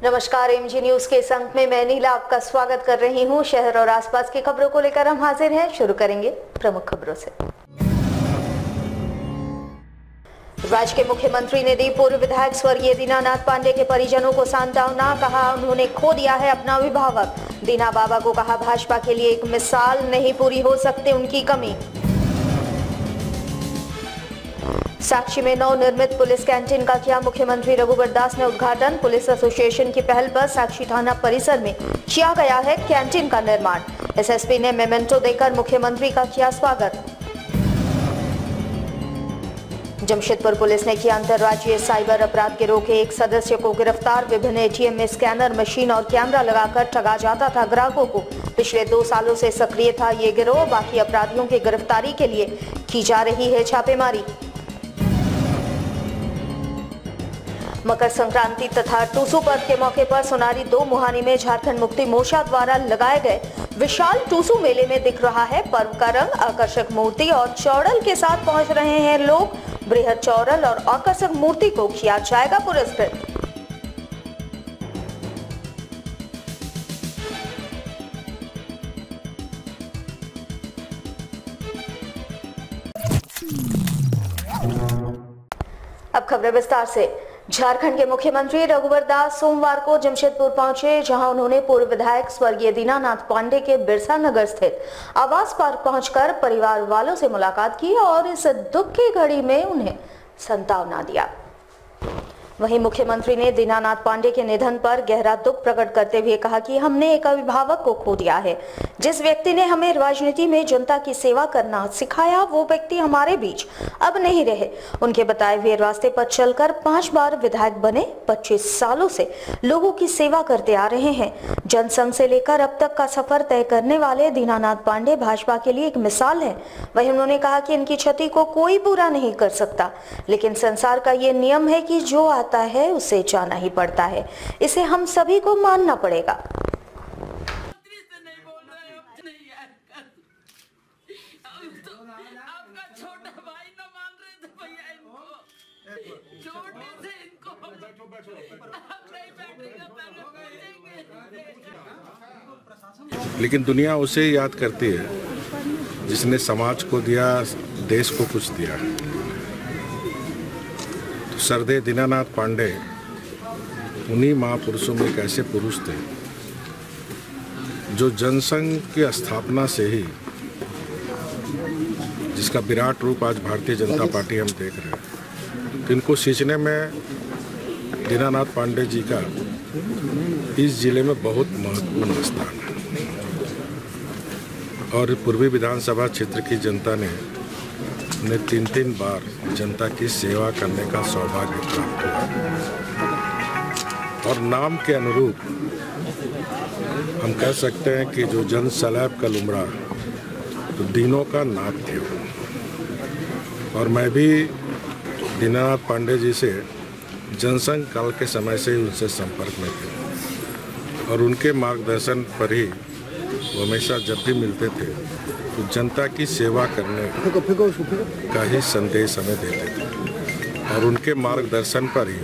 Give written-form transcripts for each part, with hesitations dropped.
नमस्कार, MG news के इस अंक में मैं नीला आपका स्वागत कर रही हूं। शहर और आसपास की खबरों को लेकर हम हाजिर हैं। शुरू करेंगे प्रमुख खबरों से। राज्य के मुख्यमंत्री ने दी पूर्व विधायक स्वर्गीय दीनानाथ पांडे के परिजनों को सांत्वना। कहा उन्होंने खो दिया है अपना अभिभावक। दीना बाबा को कहा भाजपा के लिए एक मिसाल, नहीं पूरी हो सकती उनकी कमी। साक्षी में नवनिर्मित पुलिस कैंटीन का किया मुख्यमंत्री रघुवर दास ने उद्घाटन। पुलिस एसोसिएशन की पहल पर साक्षी थाना परिसर में किया गया है कैंटीन का निर्माण। एसएसपी ने मेमेंटो देकर मुख्यमंत्री का किया स्वागत। जमशेदपुर पुलिस ने किया अंतर्राज्यीय साइबर अपराध गिरोह के एक सदस्य को गिरफ्तार। विभिन्न एटीएम में स्कैनर मशीन और कैमरा लगाकर ठगा जाता था ग्राहकों को। पिछले 2 सालों से सक्रिय था ये गिरोह। बाकी अपराधियों की गिरफ्तारी के लिए की जा रही है छापेमारी। मकर संक्रांति तथा टूसू पर्व के मौके पर सोनारी 2 मुहानी में झारखंड मुक्ति मोर्चा द्वारा लगाए गए विशाल टूसू मेले में दिख रहा है पर्व का रंग। आकर्षक मूर्ति और चौड़ल के साथ पहुंच रहे हैं लोग। बृहद चौड़ल और आकर्षक मूर्ति को किया जाएगा पुरस्कृत। अब खबरें विस्तार से। झारखंड के मुख्यमंत्री रघुवर दास सोमवार को जमशेदपुर पहुंचे, जहां उन्होंने पूर्व विधायक स्वर्गीय दीनानाथ पांडे के बिरसा नगर स्थित आवास पर पहुंचकर परिवार वालों से मुलाकात की और इस दुख की घड़ी में उन्हें सांत्वना दिया। वहीं मुख्यमंत्री ने दीनानाथ पांडे के निधन पर गहरा दुख प्रकट करते हुए कहा कि हमने एक अभिभावक को खो दिया है। जिस व्यक्ति ने हमें राजनीति में जनता की सेवा करना सिखाया, वो व्यक्ति हमारे बीच अब नहीं रहे। उनके बताए हुए रास्ते पर चलकर 5 बार विधायक बने। 25 सालों से लोगों की सेवा करते आ रहे हैं। जनसंघ से लेकर अब तक का सफर तय करने वाले दीनानाथ पांडे भाजपा के लिए एक मिसाल है। वहीं उन्होंने कहा कि इनकी क्षति को कोई पूरा नहीं कर सकता, लेकिन संसार का ये नियम है कि जो आता है उसे जाना ही पड़ता है। इसे हम सभी को मानना पड़ेगा। लेकिन दुनिया उसे याद करती है जिसने समाज को दिया, देश को कुछ दिया। तो सरदेय दीनानाथ पांडे उन्हीं महापुरुषों में एक ऐसे पुरुष थे जो जनसंघ की स्थापना से ही, जिसका विराट रूप आज भारतीय जनता पार्टी हम देख रहे हैं, तो इनको सींचने में दीनानाथ पांडे जी का इस जिले में बहुत महत्वपूर्ण स्थान है। और पूर्वी विधानसभा क्षेत्र की जनता ने उन्हें 3 बार जनता की सेवा करने का सौभाग्य प्राप्त हुआ। और नाम के अनुरूप हम कह सकते हैं कि जो जन सलैब का लुमड़ा, तो दीनों का नाथ थे। और मैं भी दीनानाथ पांडे जी से जनसंघ काल के समय से ही उनसे संपर्क में थे और उनके मार्गदर्शन पर ही वो हमेशा जब भी मिलते थे तो जनता की सेवा करने का ही संदेश हमें देते थे। और उनके मार्गदर्शन पर ही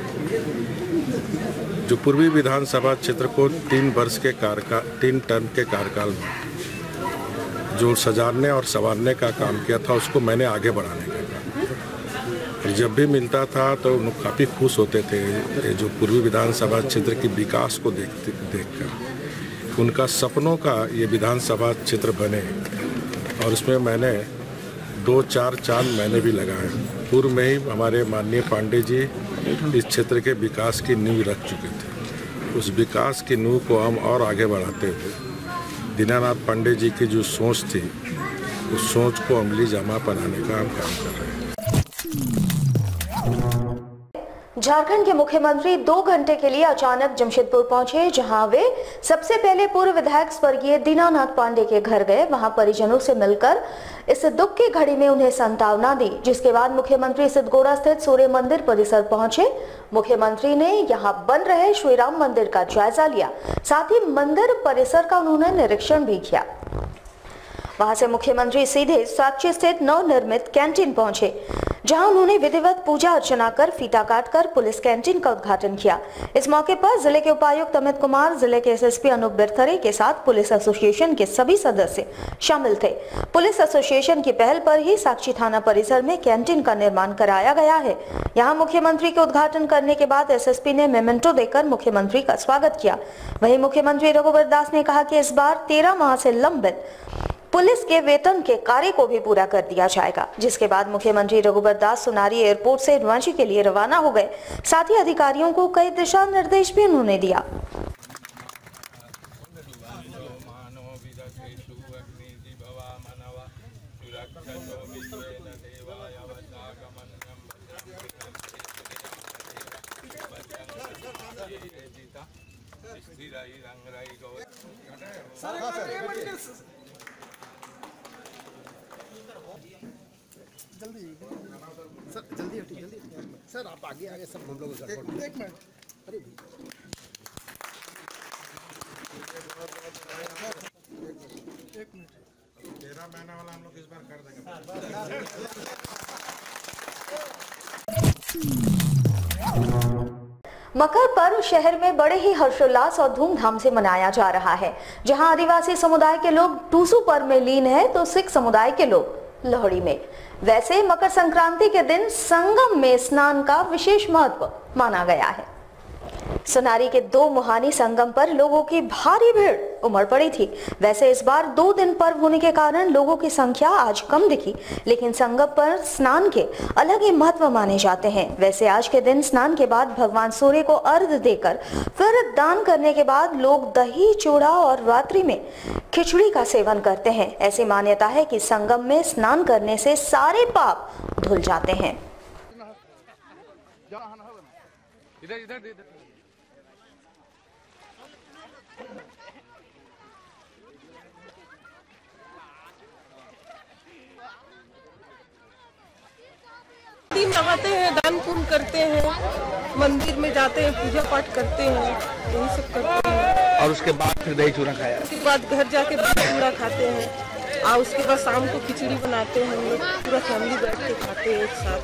जो पूर्वी विधानसभा क्षेत्र को 3 टर्म के कार्यकाल में जो सजाने और संवारने का काम किया था, उसको मैंने आगे बढ़ाने का काम। जब भी मिलता था तो लोग काफ़ी खुश होते थे जो पूर्वी विधानसभा क्षेत्र की विकास को देखकर। उनका सपनों का ये विधानसभा क्षेत्र बने और उसमें मैंने 2-4 चांद मैंने भी लगाए। पूर्व में ही हमारे माननीय पांडे जी इस क्षेत्र के विकास की नींव रख चुके थे। उस विकास की नींव को हम और आगे बढ़ाते हुए दीनानाथ पांडे जी की जो सोच थी, उस सोच को अमली जामा बनाने का हम काम कर रहे हैं। झारखंड के मुख्यमंत्री 2 घंटे के लिए अचानक जमशेदपुर पहुंचे, जहां वे सबसे पहले पूर्व विधायक स्वर्गीय दीनानाथ पांडे के घर गए। वहां परिजनों से मिलकर इस दुख की घड़ी में उन्हें सांत्वना दी। जिसके बाद मुख्यमंत्री सिद्धगोड़ा स्थित सूर्य मंदिर परिसर पहुंचे। मुख्यमंत्री ने यहां बन रहे श्री राम मंदिर का जायजा लिया, साथ ही मंदिर परिसर का उन्होंने निरीक्षण भी किया। वहां से मुख्यमंत्री सीधे साक्षी स्थित नवनिर्मित कैंटीन पहुंचे। जहां उन्होंने विधिवत पूजा अर्चना कर फीता काटकर पुलिस कैंटीन का उद्घाटन किया। इस मौके पर जिले के उपायुक्त अमित कुमार, जिले के एसएसपी अनूप बिरथरे के साथ पुलिस एसोसिएशन के सभी सदस्य शामिल थे। पुलिस एसोसिएशन की पहल पर ही साक्षी थाना परिसर में कैंटीन का निर्माण कराया गया है। यहाँ मुख्यमंत्री के उद्घाटन करने के बाद एसएसपी ने मेमेंटो देकर मुख्यमंत्री का स्वागत किया। वहीं मुख्यमंत्री रघुवर दास ने कहा कि इस बार 13 माह से लंबित पुलिस के वेतन के कार्य को भी पूरा कर दिया जाएगा। जिसके बाद मुख्यमंत्री रघुवर दास सोनारी एयरपोर्ट से रांची के लिए रवाना हो गए। साथ ही अधिकारियों को कई दिशा निर्देश भी उन्होंने दिया। जल्दी सर, आप आगे सब हम लोग एक मिनट। अरे एक मिनट 13 महीना वाला हम लोग इस बार कर देंगे। मकर पर्व शहर में बड़े ही हर्षोल्लास और धूमधाम से मनाया जा रहा है। जहां आदिवासी समुदाय के लोग टूसू पर्व में लीन हैं, तो सिख समुदाय के लोग लोहड़ी में। वैसे मकर संक्रांति के दिन संगम में स्नान का विशेष महत्व माना गया है। सोनारी के 2 मुहानी संगम पर लोगों की भारी भीड़ उमड़ पड़ी थी। वैसे इस बार 2 दिन पर्व होने के कारण लोगों की संख्या आज कम दिखी, लेकिन संगम पर स्नान के अलग ही महत्व माने जाते हैं। वैसे आज के दिन स्नान के बाद भगवान सूर्य को अर्घ्य देकर फिर दान करने के बाद लोग दही, चूड़ा और रात्रि में खिचड़ी का सेवन करते हैं। ऐसी मान्यता है कि संगम में स्नान करने से सारे पाप धुल जाते हैं। दिन लगाते हैं, दान पुण्य करते हैं, मंदिर में जाते हैं, पूजा पाठ करते हैं, यही सब करते हैं। और उसके बाद फिर दही चूड़ा खाया। उसके बाद घर जाके दही चूड़ा खाते हैं और उसके बाद शाम को खिचड़ी बनाते हैं। हम लोग पूरा फैमिली बैठ के खाते हैं एक साथ।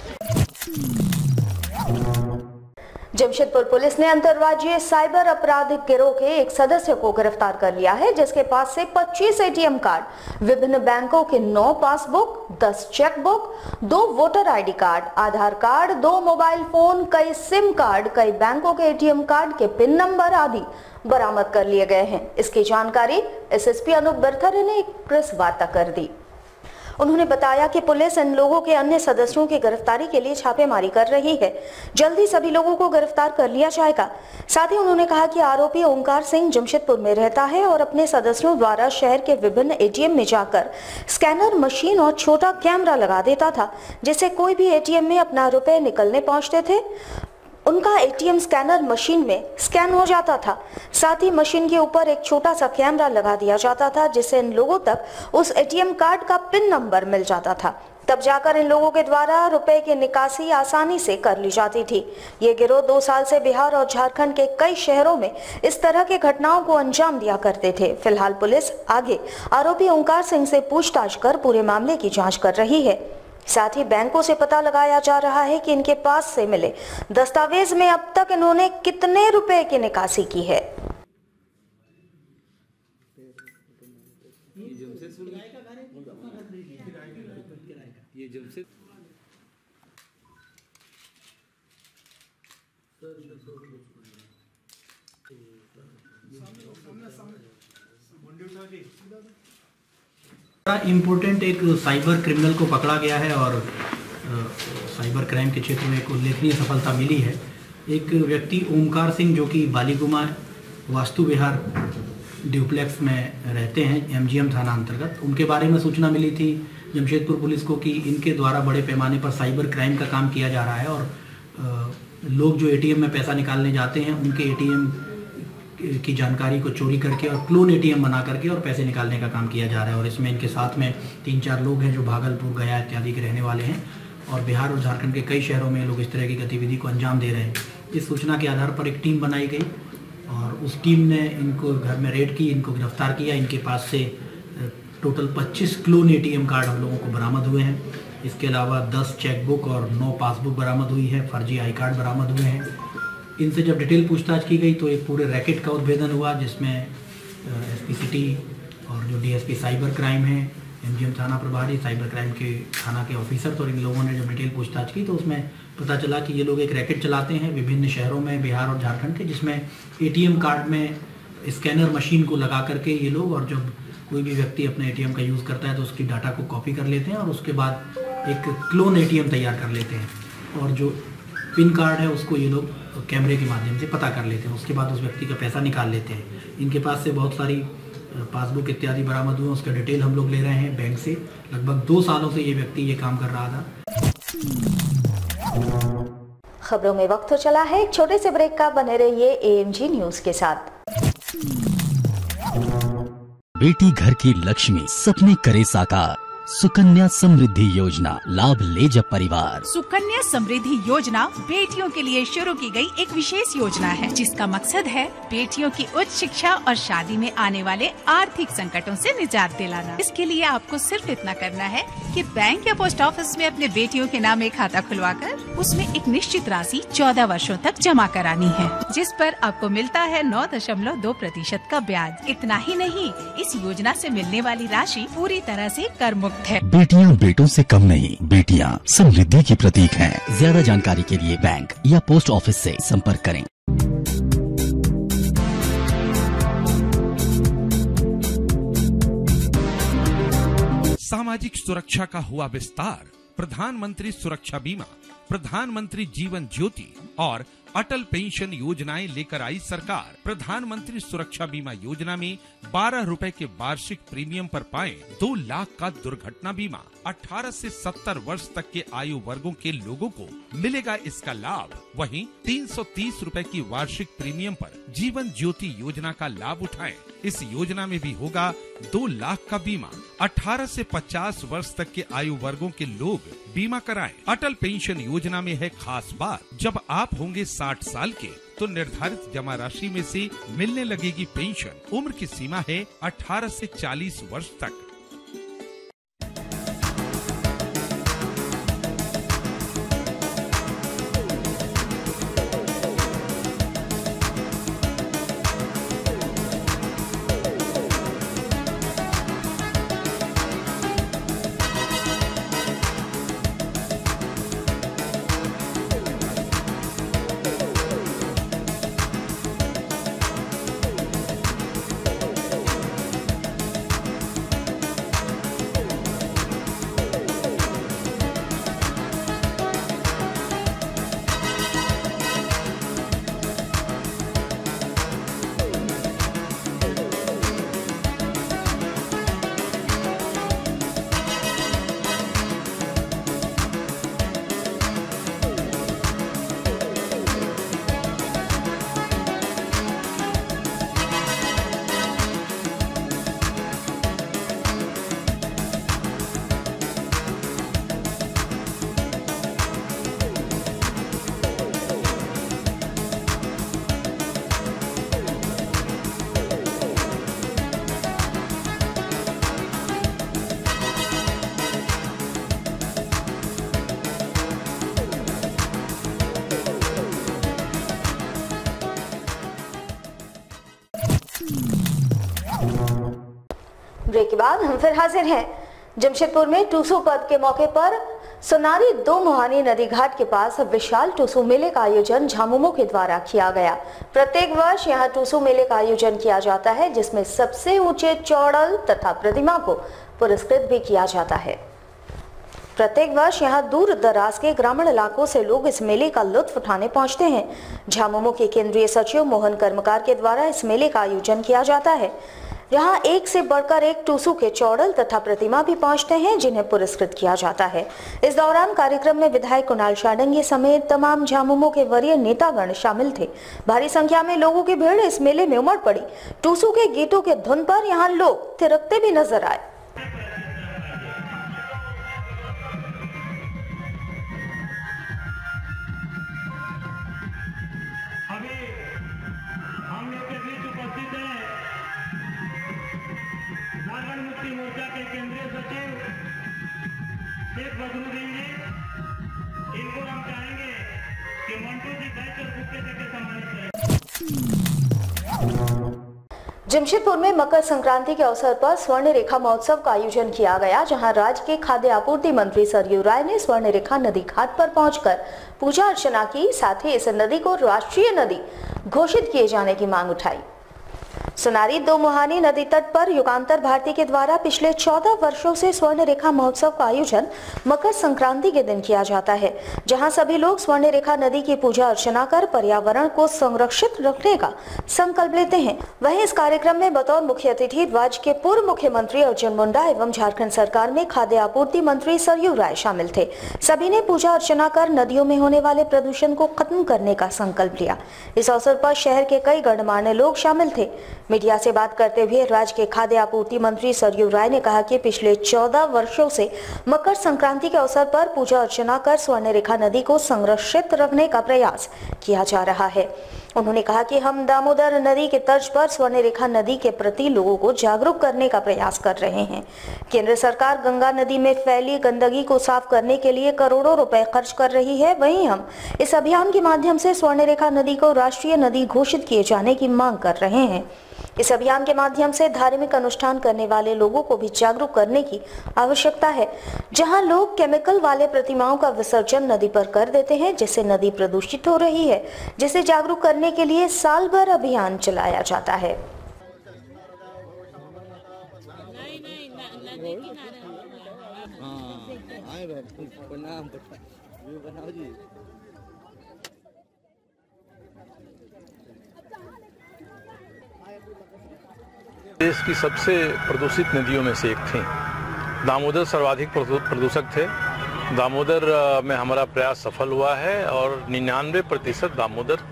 जमशेदपुर पुलिस ने अंतर्राज्यीय साइबर आपराधिक गिरोह के एक सदस्य को गिरफ्तार कर लिया है, जिसके पास से 25 एटीएम कार्ड, विभिन्न बैंकों के 9 passbook, 10 chequebook, 2 voter ID card, Aadhaar card, 2 mobile phone, कई सिम कार्ड, कई बैंकों के एटीएम कार्ड के पिन नंबर आदि बरामद कर लिए गए हैं। इसकी जानकारी एसएसपी अनूप बिरथरे ने एक प्रेस वार्ता कर दी। उन्होंने बताया कि पुलिस इन लोगों के अन्य सदस्यों की गिरफ्तारी के लिए छापेमारी कर रही है। जल्दी सभी लोगों को गिरफ्तार कर लिया जाएगा। साथ ही उन्होंने कहा कि आरोपी ओंकार सिंह जमशेदपुर में रहता है और अपने सदस्यों द्वारा शहर के विभिन्न एटीएम में जाकर स्कैनर मशीन और छोटा कैमरा लगा देता था, जिससे कोई भी एटीएम में अपना रुपए निकलने पहुंचते थे उनका एटीएम स्कैनर मशीन में स्कैन हो जाता था। साथ ही मशीन के ऊपर एक छोटा सा कैमरा लगा दिया जाता था, जिससे इन लोगों तक उस एटीएम कार्ड का पिन नंबर मिल जाता था। तब जाकर इन लोगों के द्वारा रुपए की निकासी आसानी से कर ली जाती थी। ये गिरोह 2 साल से बिहार और झारखंड के कई शहरों में इस तरह के घटनाओं को अंजाम दिया करते थे। फिलहाल पुलिस आगे आरोपी ओंकार सिंह से पूछताछ कर पूरे मामले की जाँच कर रही है। साथ ही बैंकों से पता लगाया जा रहा है कि इनके पास से मिले दस्तावेज में अब तक इन्होंने कितने रुपए की निकासी की है। इम्पोर्टेंट एक साइबर क्रिमिनल को पकड़ा गया है और साइबर क्राइम के क्षेत्र में एक उल्लेखनीय सफलता मिली है। एक व्यक्ति ओमकार सिंह जो कि बालीगुमा वास्तु विहार ड्यूप्लेक्स में रहते हैं, एमजीएम थाना अंतर्गत, उनके बारे में सूचना मिली थी जमशेदपुर पुलिस को कि इनके द्वारा बड़े पैमाने पर साइबर क्राइम का काम किया जा रहा है और लोग जो एटीएम में पैसा निकालने जाते हैं उनके एटीएम की जानकारी को चोरी करके और क्लोन एटीएम बना करके और पैसे निकालने का काम किया जा रहा है। और इसमें इनके साथ में 3-4 लोग हैं जो भागलपुर, गया इत्यादि के रहने वाले हैं और बिहार और झारखंड के कई शहरों में लोग इस तरह की गतिविधि को अंजाम दे रहे हैं। इस सूचना के आधार पर एक टीम बनाई गई और उस टीम ने इनको घर में रेड की, इनको गिरफ्तार किया। इनके पास से टोटल 25 क्लोन एटीएम कार्ड हम लोगों को बरामद हुए हैं इसके अलावा 10 चेकबुक और 9 पासबुक बरामद हुई है। फर्जी आई कार्ड बरामद हुए हैं। इनसे जब डिटेल पूछताछ की गई तो एक पूरे रैकेट का उद्भेदन हुआ, जिसमें एसपी सिटी और जो डीएसपी साइबर क्राइम है, एमजीएम थाना प्रभारी, साइबर क्राइम के थाना के ऑफिसर, तो इन लोगों ने जब डिटेल पूछताछ की तो उसमें पता चला कि ये लोग एक रैकेट चलाते हैं विभिन्न शहरों में, बिहार और झारखंड के, जिसमें एटीएम कार्ड में स्कैनर मशीन को लगा करके ये लोग, और जब कोई भी व्यक्ति अपने एटीएम का यूज़ करता है तो उसकी डाटा को कॉपी कर लेते हैं और उसके बाद एक क्लोन एटीएम तैयार कर लेते हैं, और जो पिन कार्ड है उसको ये लोग कैमरे के माध्यम से पता कर लेते हैं। उसके बाद उस व्यक्ति का पैसा निकाल लेते हैं। इनके पास से बहुत सारी पासबुक इत्यादि बरामद हुए, उसका डिटेल हम लोग ले रहे हैं बैंक से। लगभग 2 सालों से ये व्यक्ति ये काम कर रहा था। खबरों में वक्त हो चला है एक छोटे से ब्रेक का। बने रहिए एएमजी न्यूज के साथ। बेटी घर की लक्ष्मी, सपने करे साकार। सुकन्या समृद्धि योजना, लाभ ले जब परिवार। सुकन्या समृद्धि योजना बेटियों के लिए शुरू की गई एक विशेष योजना है, जिसका मकसद है बेटियों की उच्च शिक्षा और शादी में आने वाले आर्थिक संकटों से निजात दिलाना। इसके लिए आपको सिर्फ इतना करना है कि बैंक या पोस्ट ऑफिस में अपने बेटियों के नाम एक खाता खुलवाकर उसमें एक निश्चित राशि 14 वर्षों तक जमा करानी है, जिस पर आपको मिलता है 9.2% का ब्याज। इतना ही नहीं, इस योजना से मिलने वाली राशि पूरी तरह से कर मुक्त है। बेटियां बेटों से कम नहीं, बेटियां समृद्धि की प्रतीक हैं। ज्यादा जानकारी के लिए बैंक या पोस्ट ऑफिस से संपर्क करें। सामाजिक सुरक्षा का हुआ विस्तार। प्रधानमंत्री सुरक्षा बीमा, प्रधानमंत्री जीवन ज्योति और अटल पेंशन योजनाएं लेकर आई सरकार। प्रधानमंत्री सुरक्षा बीमा योजना में 12 रुपए के वार्षिक प्रीमियम पर पाएं 2 लाख का दुर्घटना बीमा। 18 से 70 वर्ष तक के आयु वर्गों के लोगों को मिलेगा इसका लाभ। वहीं 330 रुपए की वार्षिक प्रीमियम पर जीवन ज्योति योजना का लाभ उठाएं। इस योजना में भी होगा 2 लाख का बीमा। 18 से 50 वर्ष तक के आयु वर्गों के लोग बीमा कराएं। अटल पेंशन योजना में है खास बात, जब आप होंगे 60 साल के तो निर्धारित जमा राशि में से मिलने लगेगी पेंशन। उम्र की सीमा है 18 से 40 वर्ष तक। ब्रेक के बाद हम फिर हाजिर हैं। जमशेदपुर में टूसू पर्व के मौके पर सोनारी 2 मुहानी नदी घाट के पास विशाल टूसू मेले का आयोजन झामुमो के द्वारा किया गया। प्रत्येक वर्ष यहां टूसू मेले का आयोजन किया जाता है, जिसमें सबसे ऊंचे चौड़ल तथा प्रतिमा को पुरस्कृत भी किया जाता है। प्रत्येक वर्ष यहां दूर दराज के ग्रामीण इलाकों से लोग इस मेले का लुत्फ उठाने पहुंचते हैं। झामुमो के केंद्रीय सचिव मोहन कर्मकार के द्वारा इस मेले का आयोजन किया जाता है। यहाँ एक से बढ़कर एक टूसू के चौड़ल तथा प्रतिमा भी पहुंचते हैं, जिन्हें पुरस्कृत किया जाता है। इस दौरान कार्यक्रम में विधायक कुणाल शाडंगी समेत तमाम झामुमो के वरीय नेतागण शामिल थे। भारी संख्या में लोगों की भीड़ इस मेले में उमड़ पड़ी। टूसू के गीतों के धुन पर यहाँ लोग थिरकते भी नजर आए। झारखंड मुक्ति मोर्चा के केंद्रीय सचिव शुरू देंगे। इनको हम चाहेंगे कि मंटू जी बैठ कर बुक्के देकर सम्मानित करें। जमशेदपुर में मकर संक्रांति के अवसर पर स्वर्ण रेखा महोत्सव का आयोजन किया गया, जहां राज्य के खाद्य आपूर्ति मंत्री सरयू राय ने स्वर्ण रेखा नदी घाट पर पहुंचकर पूजा अर्चना की। साथ ही इस नदी को राष्ट्रीय नदी घोषित किए जाने की मांग उठाई। सोनारी दो मुहानी नदी तट पर युगांतर भारती के द्वारा पिछले 14 वर्षों से स्वर्ण रेखा महोत्सव का आयोजन मकर संक्रांति के दिन किया जाता है, जहां सभी लोग स्वर्ण रेखा नदी की पूजा अर्चना कर पर्यावरण को संरक्षित रखने का संकल्प लेते हैं। वहीं इस कार्यक्रम में बतौर मुख्य अतिथि राज्य के पूर्व मुख्यमंत्री अर्जुन मुंडा एवं झारखंड सरकार में खाद्य आपूर्ति मंत्री सरयू राय शामिल थे। सभी ने पूजा अर्चना कर नदियों में होने वाले प्रदूषण को खत्म करने का संकल्प लिया। इस अवसर पर शहर के कई गणमान्य लोग शामिल थे। मीडिया से बात करते हुए राज्य के खाद्य आपूर्ति मंत्री सरयू राय ने कहा कि पिछले 14 वर्षों से मकर संक्रांति के अवसर पर पूजा अर्चना कर स्वर्ण रेखा नदी को संरक्षित रखने का प्रयास किया जा रहा है। उन्होंने कहा कि हम दामोदर नदी के तर्ज पर स्वर्ण रेखा नदी के प्रति लोगों को जागरूक करने का प्रयास कर रहे हैं। केंद्र सरकार गंगा नदी में फैली गंदगी को साफ करने के लिए करोड़ों रुपए खर्च कर रही है। वहीं हम इस अभियान के माध्यम से स्वर्ण रेखा नदी को राष्ट्रीय नदी घोषित किए जाने की मांग कर रहे हैं। इस अभियान के माध्यम से धार्मिक अनुष्ठान करने वाले लोगों को भी जागरूक करने की आवश्यकता है। जहां लोग केमिकल वाले प्रतिमाओं का विसर्जन नदी पर कर देते हैं, जिससे नदी प्रदूषित हो रही है, जिसे जागरूक करने के लिए साल भर अभियान चलाया जाता है। देश की सबसे प्रदूषित नदियों में से एक थी। दामोदर सर्वाधिक प्रदूषक थे। दामोदर में हमारा प्रयास सफल हुआ है और 99% दामोदर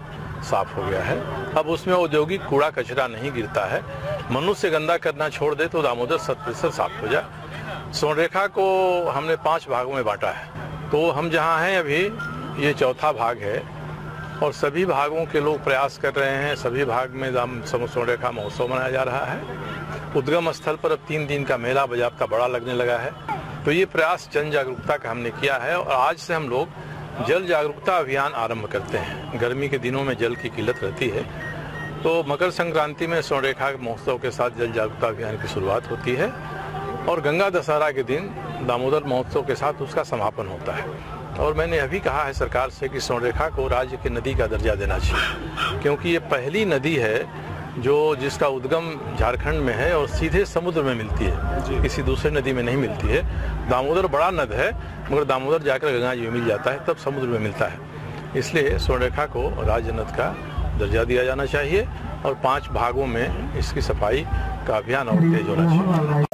साफ हो गया है। अब उसमें औद्योगिक कूड़ा कचरा नहीं गिरता है। मनुष्य गंदा करना छोड़ दे तो दामोदर 100% साफ हो जाए। स्वर्णरेखा को हमने 5 भागों में बांटा है, तो हम जहाँ हैं अभी ये चौथा भाग है और सभी भागों के लोग प्रयास कर रहे हैं। सभी भाग में स्वर्णरेखा महोत्सव मनाया जा रहा है। उद्गम स्थल पर अब 3 दिन का मेला बाजाबता बड़ा लगने लगा है। तो ये प्रयास जन जागरूकता का हमने किया है और आज से हम लोग जल जागरूकता अभियान आरंभ करते हैं। गर्मी के दिनों में जल की किल्लत रहती है, तो मकर संक्रांति में स्वर्णरेखा महोत्सव के साथ जल जागरूकता अभियान की शुरुआत होती है और गंगा दशहरा के दिन दामोदर महोत्सव के साथ उसका समापन होता है। और मैंने अभी कहा है सरकार से कि स्वर्णरेखा को राज्य की नदी का दर्जा देना चाहिए, क्योंकि ये पहली नदी है जिसका उद्गम झारखंड में है और सीधे समुद्र में मिलती है, किसी दूसरे नदी में नहीं मिलती है। दामोदर बड़ा नद है, मगर दामोदर जाकर गंगा जी में मिल जाता है, तब समुद्र में मिलता है। इसलिए स्वर्णरेखा को राज्य नद का दर्जा दिया जाना चाहिए और 5 भागों में इसकी सफाई का अभियान और तेज होना चाहिए।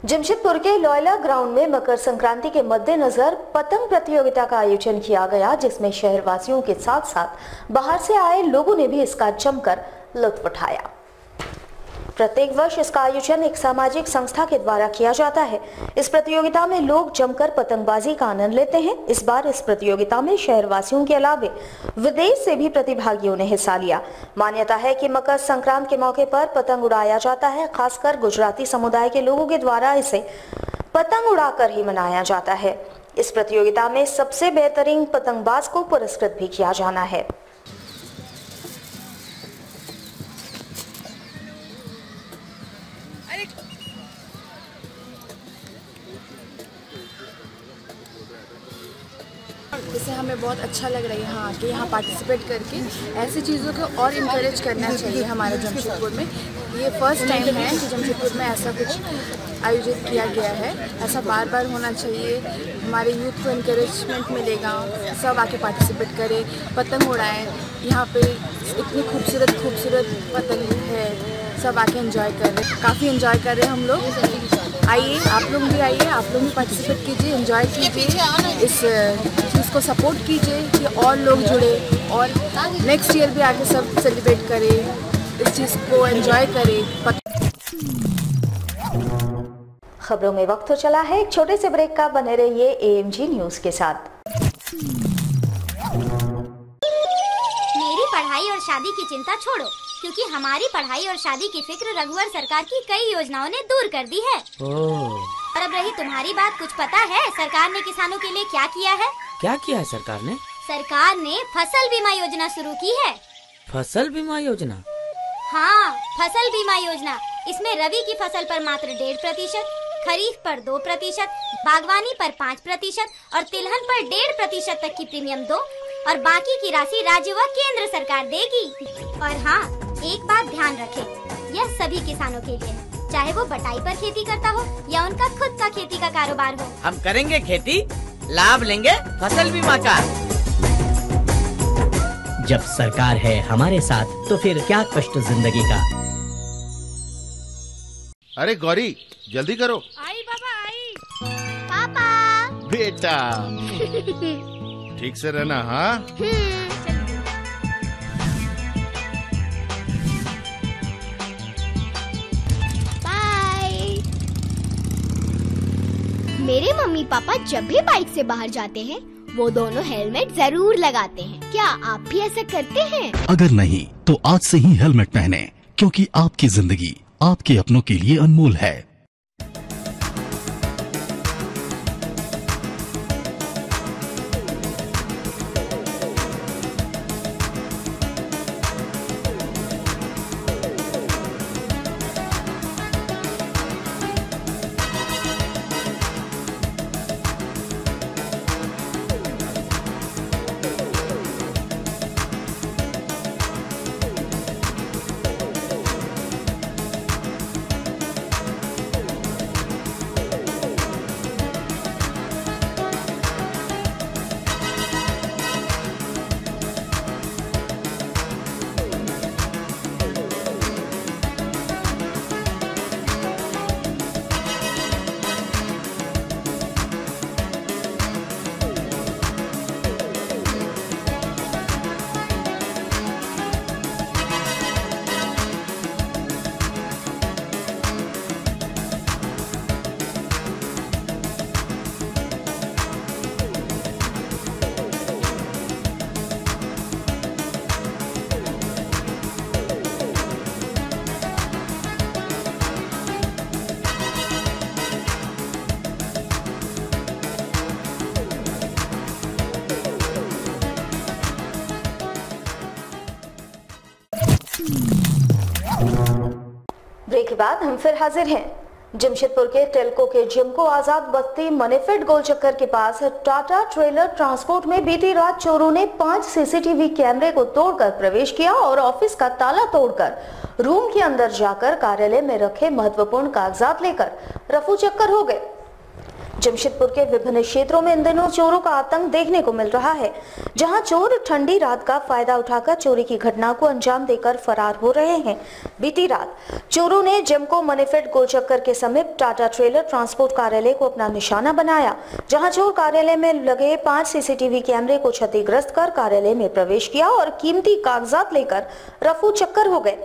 जमशेदपुर के लोयला ग्राउंड में मकर संक्रांति के मद्देनजर पतंग प्रतियोगिता का आयोजन किया गया, जिसमें शहरवासियों के साथ साथ बाहर से आए लोगों ने भी इसका जमकर लुत्फ उठाया। प्रत्येक वर्ष इसका आयोजन एक सामाजिक संस्था के द्वारा किया जाता है। इस प्रतियोगिता में लोग जमकर पतंगबाजी का आनंद लेते हैं। इस बार इस प्रतियोगिता में शहरवासियों के अलावे विदेश से भी प्रतिभागियों ने हिस्सा लिया। मान्यता है कि मकर संक्रांति के मौके पर पतंग उड़ाया जाता है। खासकर गुजराती समुदाय के लोगों के द्वारा इसे पतंग उड़ाकर ही मनाया जाता है। इस प्रतियोगिता में सबसे बेहतरीन पतंगबाज को पुरस्कृत भी किया जाना है। जैसे हमें बहुत अच्छा लग रहा है यहाँ आके, यहाँ पार्टिसिपेट करके। ऐसी चीज़ों को और इनकरेज करना चाहिए हमारे जमशेदपुर में। ये फर्स्ट टाइम है कि जमशेदपुर में ऐसा कुछ आयोजित किया गया है। ऐसा बार बार होना चाहिए। हमारे यूथ को इनकरेजमेंट मिलेगा, सब आके पार्टिसिपेट करें, पतंग उड़ाएं। यहाँ पे इतनी खूबसूरत पतंग है, सब आके एंजॉय कर रहे हैं। काफ़ी एंजॉय कर रहे हैं हम लोग। आइए, आप लोग भी आइए, आप लोग भी पार्टिसिपेट कीजिए, एंजॉय कीजिए, इस चीज़ को सपोर्ट कीजिए कि और लोग जुड़े और नेक्स्ट ईयर भी आके सब सेलिब्रेट करें, इस चीज़ को एंजॉय करें। खबरों में वक्त हो चला है एक छोटे से ब्रेक का। बने रहिए AMG न्यूज के साथ। मेरी पढ़ाई और शादी की चिंता छोड़ो, क्योंकि हमारी पढ़ाई और शादी की फिक्र रघुवर सरकार की कई योजनाओं ने दूर कर दी है। अब रही तुम्हारी बात, कुछ पता है सरकार ने किसानों के लिए क्या किया है? क्या किया है सरकार ने? सरकार ने फसल बीमा योजना शुरू की है। फसल बीमा योजना? हाँ, फसल बीमा योजना। इसमें रबी की फसल पर मात्र 1.5%, खरीफ पर 2%, बागवानी पर 5% और तिलहन पर 1.5% तक की प्रीमियम दो और बाकी की राशि राज्य व केंद्र सरकार देगी। और हाँ, एक बात ध्यान रखें, यह सभी किसानों के लिए है, चाहे वो बटाई पर खेती करता हो या उनका खुद का खेती का कारोबार हो। हम करेंगे खेती, लाभ लेंगे फसल बीमा का। जब सरकार है हमारे साथ तो फिर क्या कष्ट जिंदगी का। अरे गौरी जल्दी करो। आई बाबा आई। पापा। बेटा ठीक से रहना। हाँ बाय। मेरे मम्मी पापा जब भी बाइक से बाहर जाते हैं वो दोनों हेलमेट जरूर लगाते हैं। क्या आप भी ऐसा करते हैं? अगर नहीं तो आज से ही हेलमेट पहने, क्योंकि आपकी जिंदगी आपके अपनों के लिए अनमोल है। ब्रेक के बाद हम फिर हाजिर हैं। जमशेदपुर के टेल्को के जिमको आजाद बस्ती मनीफेड गोल चक्कर के पास टाटा ट्रेलर ट्रांसपोर्ट में बीती रात चोरों ने 5 सीसीटीवी कैमरे को तोड़कर प्रवेश किया और ऑफिस का ताला तोड़कर रूम के अंदर जाकर कार्यालय में रखे महत्वपूर्ण कागजात लेकर रफू चक्कर हो गए। जमशेदपुर के विभिन्न क्षेत्रों में इन दिनों चोरों का आतंक देखने को मिल रहा है, जहां चोर ठंडी रात का फायदा उठाकर चोरी की घटना को अंजाम देकर फरार हो रहे हैं। बीती रात चोरों ने जिमको मनीफेड गोल चक्कर के समीप टाटा ट्रेलर ट्रांसपोर्ट कार्यालय को अपना निशाना बनाया, जहां चोर कार्यालय में लगे 5 सीसीटीवी कैमरे को क्षतिग्रस्त कर कार्यालय में प्रवेश किया और कीमती कागजात लेकर रफू चक्कर हो गए।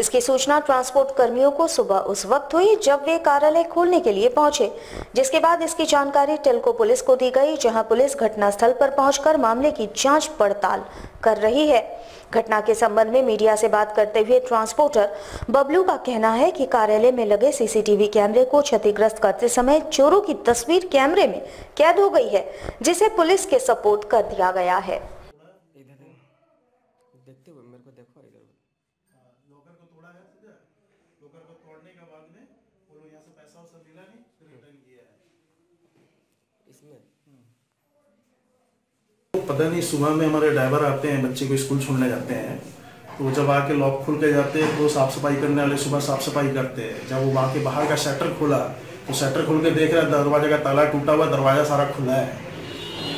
इसकी सूचना ट्रांसपोर्ट कर्मियों को सुबह उस वक्त हुई जब वे कार्यालय खोलने के लिए पहुंचे, जिसके बाद इसकी जानकारी टेल्को पुलिस को दी गई, जहां पुलिस घटनास्थल पर पहुंचकर मामले की जांच पड़ताल कर रही है। घटना के संबंध में मीडिया से बात करते हुए ट्रांसपोर्टर बबलू का कहना है कि कार्यालय में लगे सीसीटीवी कैमरे को क्षतिग्रस्त करते समय चोरों की तस्वीर कैमरे में कैद हो गई है, जिसे पुलिस के सपोर्ट कर दिया गया है। पता नहीं, सुबह में हमारे ड्राइवर आते हैं, बच्चे को स्कूल छोड़ने जाते हैं, तो जब आके लॉक खुल के जाते हैं तो साफ सफाई करने वाले सुबह साफ सफाई करते हैं। जब वो वहाँ के बाहर का शटर खोला तो शटर खोल के देख रहा है दरवाजे का ताला टूटा हुआ, दरवाजा सारा खुला है।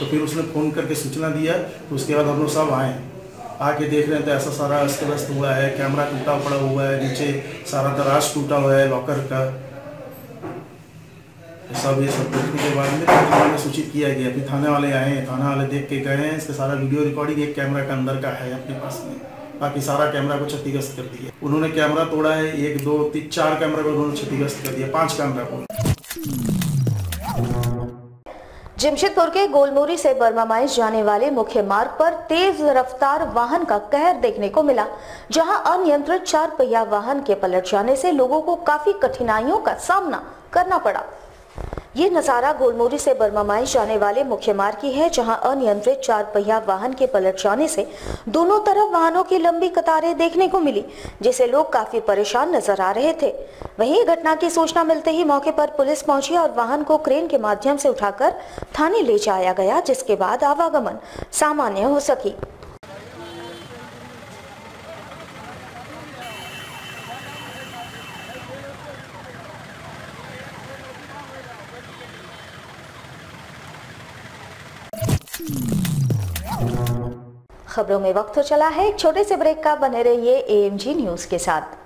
तो फिर उसने फ़ोन करके सूचना दिया, तो उसके बाद हम लोग सब आए, आके देख रहे हैं तो ऐसा सारा अस्त व्यस्त हुआ है, कैमरा टूटा पड़ा हुआ है, नीचे सारा दराज टूटा हुआ है लॉकर का। सब ये सब देखने के बाद में थाने वाले सूचित किया गया, फिर थाने वाले आए, थाने वाले देख के गए हैं, इसका सारा वीडियो रिकॉर्डिंग एक कैमरा का अंदर का है अपने पास में, बाकी सारा कैमरा को क्षतिग्रस्त कर दिया। उन्होंने कैमरा तोड़ा है, 1 2 3 4 कैमरा को उन्होंने क्षतिग्रस्त कर दिया, 5 कैमरा को। जमशेदपुर के गोलमुरी से बर्मामाइस जाने वाले मुख्य मार्ग पर तेज रफ्तार वाहन का कहर देखने को मिला, जहां अनियंत्रित 4 पहिया वाहन के पलट जाने से लोगों को काफी कठिनाइयों का सामना करना पड़ा। ये नजारा गोलमोरी से बर्मामाई जाने वाले मुख्य मार्ग की है, जहां अनियंत्रित 4 पहिया वाहन के पलट जाने से दोनों तरफ वाहनों की लंबी कतारें देखने को मिली, जिससे लोग काफी परेशान नजर आ रहे थे। वहीं घटना की सूचना मिलते ही मौके पर पुलिस पहुंची और वाहन को क्रेन के माध्यम से उठाकर थाने ले जाया गया, जिसके बाद आवागमन सामान्य हो सकी। खबरों में वक्त हो चला है एक छोटे से ब्रेक का। बने रहिए AMG न्यूज के साथ।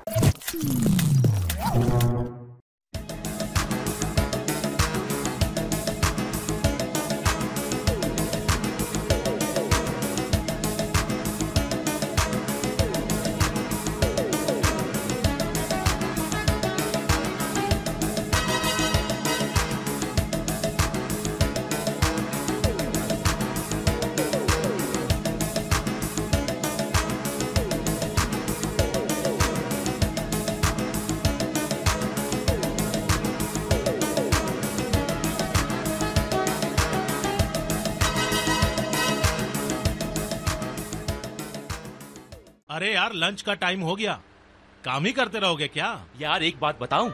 अरे यार, लंच का टाइम हो गया, काम ही करते रहोगे क्या? यार एक बात बताऊं,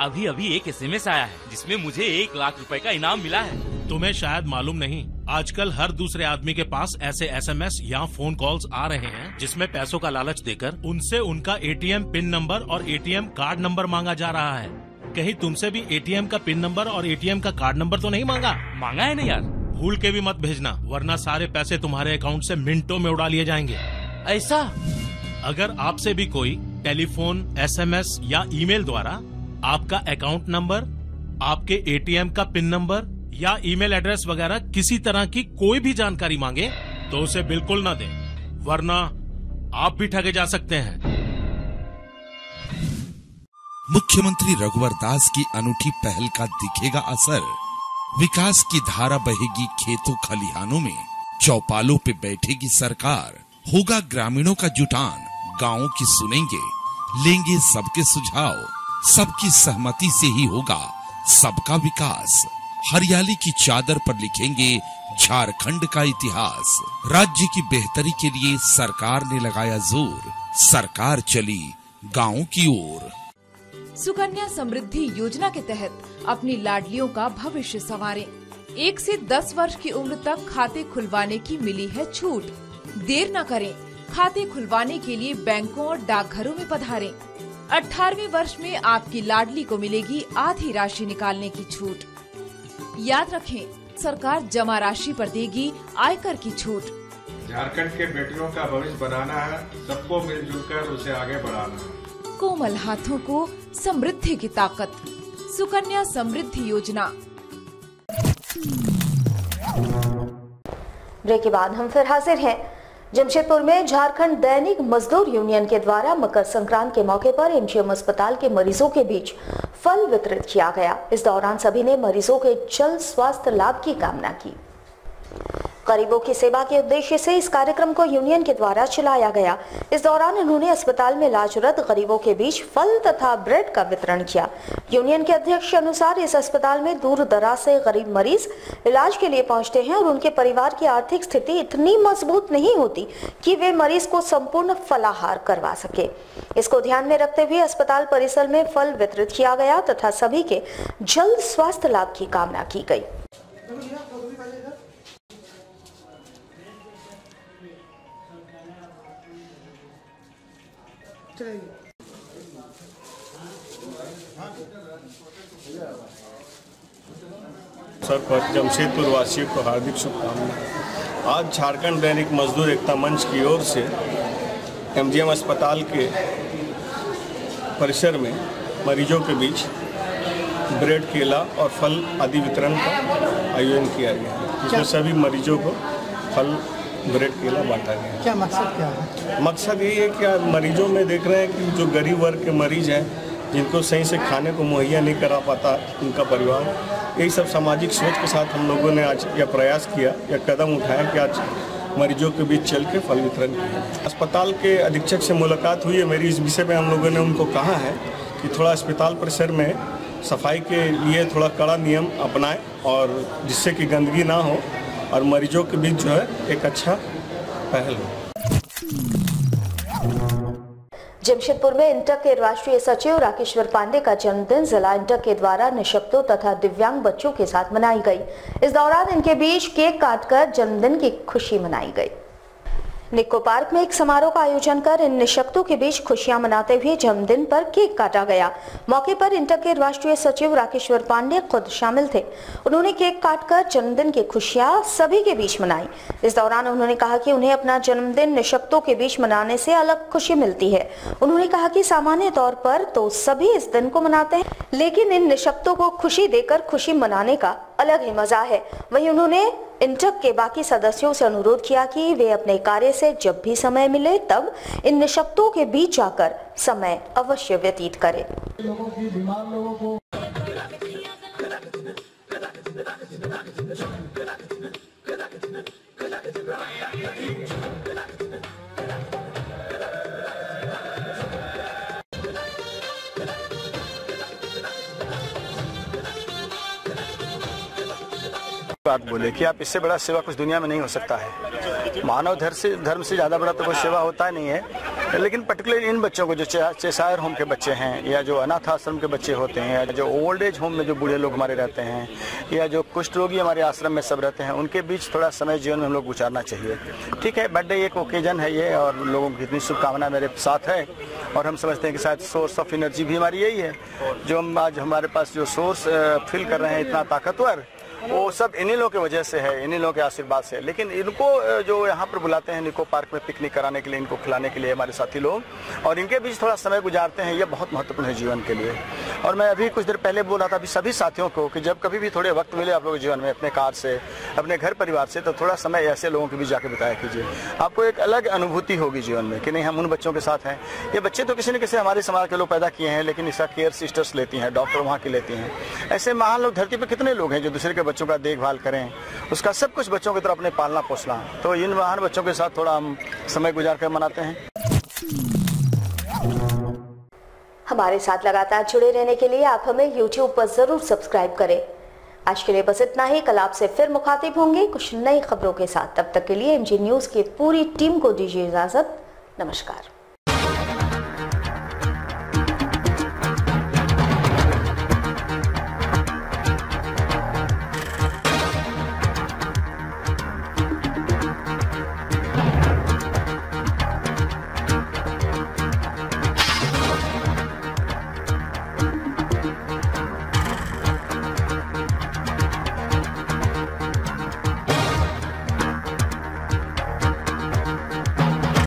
अभी अभी एक SMS आया है जिसमें मुझे 1 लाख रुपए का इनाम मिला है। तुम्हें शायद मालूम नहीं, आजकल हर दूसरे आदमी के पास ऐसे SMS या फोन कॉल्स आ रहे हैं जिसमें पैसों का लालच देकर उनसे उनका ATM पिन नंबर और ATM कार्ड नंबर मांगा जा रहा है। कहीं तुमसे भी ATM का पिन नंबर और ATM का कार्ड नंबर तो नहीं मांगा? मांगा है ना यार। भूल के भी मत भेजना, वरना सारे पैसे तुम्हारे अकाउंट से मिनटों में उड़ा लिए जाएंगे। ऐसा? अगर आपसे भी कोई टेलीफोन, SMS या ईमेल द्वारा आपका अकाउंट नंबर, आपके ATM का पिन नंबर या ईमेल एड्रेस वगैरह किसी तरह की कोई भी जानकारी मांगे तो उसे बिल्कुल न दें, वरना आप भी ठगे जा सकते हैं। मुख्यमंत्री रघुवर दास की अनूठी पहल का दिखेगा असर। विकास की धारा बहेगी खेतों खलिहानों में, चौपालों पे बैठेगी सरकार। होगा ग्रामीणों का जुटान, गांवों की सुनेंगे, लेंगे सबके सुझाव। सबकी सहमति से ही होगा सबका विकास। हरियाली की चादर पर लिखेंगे झारखंड का इतिहास। राज्य की बेहतरी के लिए सरकार ने लगाया जोर, सरकार चली गांवों की ओर। सुकन्या समृद्धि योजना के तहत अपनी लाडलियों का भविष्य संवारें। 1 से 10 वर्ष की उम्र तक खाते खुलवाने की मिली है छूट। देर न करें, खाते खुलवाने के लिए बैंकों और डाकघरों में पधारें। 18वें वर्ष में आपकी लाडली को मिलेगी आधी राशि निकालने की छूट। याद रखें, सरकार जमा राशि पर देगी आयकर की छूट। झारखंड के बेटियों का भविष्य बनाना है, सबको मिलजुल कर उसे आगे बढ़ाना है। कोमल हाथों को समृद्धि की ताकत, सुकन्या समृद्धि योजना। ब्रेक के बाद हम फिर हाजिर हैं। जमशेदपुर में झारखंड दैनिक मजदूर यूनियन के द्वारा मकर संक्रांति के मौके पर MGM अस्पताल के मरीजों के बीच फल वितरित किया गया। इस दौरान सभी ने मरीजों के जल्द स्वास्थ्य लाभ की कामना की। गरीबों की सेवा के उद्देश्य से इस कार्यक्रम को यूनियन के द्वारा चलाया गया। इस दौरान उन्होंने अस्पताल में इलाजरत गरीबों के बीच फल तथा ब्रेड का वितरण किया। यूनियन के अध्यक्ष के अनुसार इस अस्पताल में दूर दराज से गरीब मरीज इलाज के लिए पहुंचते हैं और उनके परिवार की आर्थिक स्थिति इतनी मजबूत नहीं होती कि वे मरीज को संपूर्ण फलाहार करवा सके। इसको ध्यान में रखते हुए अस्पताल परिसर में फल वितरित किया गया तथा सभी के जल्द स्वास्थ्य लाभ की कामना की गई। सर पर जमशेदपुर वासियों को हार्दिक शुभकामनाएं। आज झारखंड दैनिक मजदूर एकता मंच की ओर से MGM अस्पताल के परिसर में मरीजों के बीच ब्रेड, केला और फल आदि वितरण का आयोजन किया गया, जिसमें सभी मरीजों को फल, ब्रेड, केला बांटा गया। क्या मकसद क्या है? मकसद यही है कि मरीजों में देख रहे हैं कि जो गरीब वर्ग के मरीज हैं, जिनको सही से खाने को मुहैया नहीं करा पाता उनका परिवार, यही सब सामाजिक सोच के साथ हम लोगों ने आज यह प्रयास किया, यह कदम उठाया कि आज मरीजों के बीच चल के फल वितरण किया। अस्पताल के अधीक्षक से मुलाकात हुई है मेरी, इस विषय में हम लोगों ने उनको कहा है कि थोड़ा अस्पताल परिसर में सफाई के लिए थोड़ा कड़ा नियम अपनाएं और जिससे कि गंदगी ना हो और मरीजों के बीच जो है एक अच्छा पहल हो। जमशेदपुर में इंटक के राष्ट्रीय सचिव राकेश्वर पांडे का जन्मदिन जिला इंटक के द्वारा निःशक्तों तथा दिव्यांग बच्चों के साथ मनाई गई। इस दौरान इनके बीच केक काटकर जन्मदिन की खुशी मनाई गई। निक्को पार्क में एक समारोह का आयोजन कर इन निःशक्तों के बीच खुशियां मनाते हुए जन्मदिन पर केक काटा गया। मौके पर इंटक के राष्ट्रीय सचिव राकेश्वर पांडे खुद शामिल थे। उन्होंने केक काटकर जन्मदिन की खुशियां सभी के बीच मनाई। इस दौरान उन्होंने कहा कि उन्हें अपना जन्मदिन निःशक्तों के बीच मनाने से अलग खुशी मिलती है। उन्होंने कहा कि सामान्य तौर पर तो सभी इस दिन को मनाते हैं, लेकिन इन निःशक्तों को खुशी देकर खुशी मनाने का अलग ही मजा है। वहीं उन्होंने इंटक के बाकी सदस्यों से अनुरोध किया कि वे अपने कार्य से जब भी समय मिले तब इन निःशक्तों के बीच जाकर समय अवश्य व्यतीत करें। लोगों की बीमार लोगों को बात बोले कि आप इससे बड़ा सेवा कुछ दुनिया में नहीं हो सकता है। मानव धर्म से ज़्यादा बड़ा तो कोई सेवा होता नहीं है, लेकिन पर्टिकुलरली इन बच्चों को जो चेसायर होम के बच्चे हैं या जो अनाथ आश्रम के बच्चे होते हैं या जो ओल्ड एज होम में जो बूढ़े लोग हमारे रहते हैं या जो कुष्ठ रोगी हमारे आश्रम में सब रहते हैं, उनके बीच थोड़ा समय जीवन में हम लोग गुजारना चाहिए। ठीक है, बर्थडे एक ओकेजन है ये और लोगों की इतनी शुभकामना मेरे साथ है और हम समझते हैं कि शायद सोर्स ऑफ एनर्जी भी हमारी यही है। जो हम आज हमारे पास जो सोर्स फील कर रहे हैं इतना ताकतवर, वो सब इन्हीं लोगों की वजह से है, इन्हीं लोगों के आशीर्वाद से। लेकिन इनको जो यहाँ पर बुलाते हैं निको पार्क में पिकनिक कराने के लिए, इनको खिलाने के लिए हमारे साथी लोग, और इनके बीच थोड़ा समय गुजारते हैं, ये बहुत महत्वपूर्ण है जीवन के लिए। और मैं अभी कुछ देर पहले बोल रहा था अभी सभी साथियों को कि जब कभी भी थोड़े वक्त मिले आप लोगों के जीवन में अपने कार से, अपने घर परिवार से, तो थोड़ा समय ऐसे लोगों के बीच जाके बिताया कीजिए। आपको एक अलग अनुभूति होगी जीवन में कि नहीं हम उन बच्चों के साथ हैं। ये बच्चे तो किसी न किसी हमारे समाज के लोग पैदा किए हैं, लेकिन इसका केयर सिस्टर्स लेती हैं, डॉक्टर वहाँ की लेती हैं। ऐसे महान लोग धरती पर कितने लोग हैं जो दूसरे के बच्चों का देखभाल करें, उसका सब कुछ बच्चों की तरफ अपने पालना पोसना। तो इन महान बच्चों के साथ थोड़ा हम समय गुजार कर मनाते हैं। हमारे साथ लगातार जुड़े रहने के लिए आप हमें YouTube पर जरूर सब्सक्राइब करें। आज के लिए बस इतना ही। कल आपसे फिर मुखातिब होंगे कुछ नई खबरों के साथ। तब तक के लिए MG न्यूज की पूरी टीम को दीजिए इजाजत। नमस्कार।